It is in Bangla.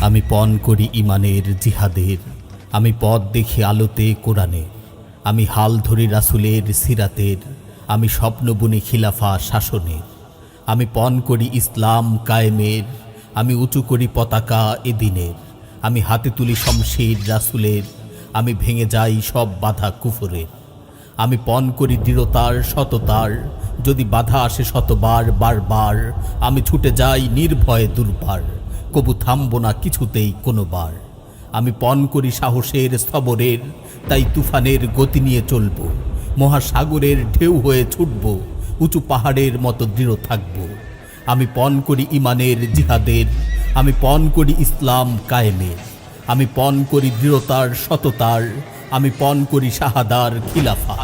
আমি পণ করি ইমানের জিহাদের, আমি পথ দেখি আলোতে কোরআনে, আমি হাল ধরি রাসূলের সিরাতের, আমি স্বপ্ন বুনি খিলাফা শাসনের, আমি পণ করি ইসলাম কায়েমের, আমি উঁচু করি পতাকা এদিনের, আমি হাতে তুলি শমশির রাসূলের, আমি ভেঙে যাই সব বাধা কুফরের, আমি পণ করি দৃঢ়তার সততার, যদি বাধা আসে শতবার বারবার, আমি ছুটে যাই নির্ভয়ে দুর্বার, কবু থামব না কিছুতেই কোনোবার। আমি পণ করি সাহসের স্থবরের, তাই তুফানের গতি নিয়ে চলব, মহাসাগরের ঢেউ হয়ে ছুটব, উঁচু পাহাড়ের মতো দৃঢ় থাকব। আমি পণ করি ইমানের জিহাদের, আমি পণ করি ইসলাম কায়েমের, আমি পণ করি দৃঢ়তার সততার, আমি পণ করি শাহাদার খিলাফা।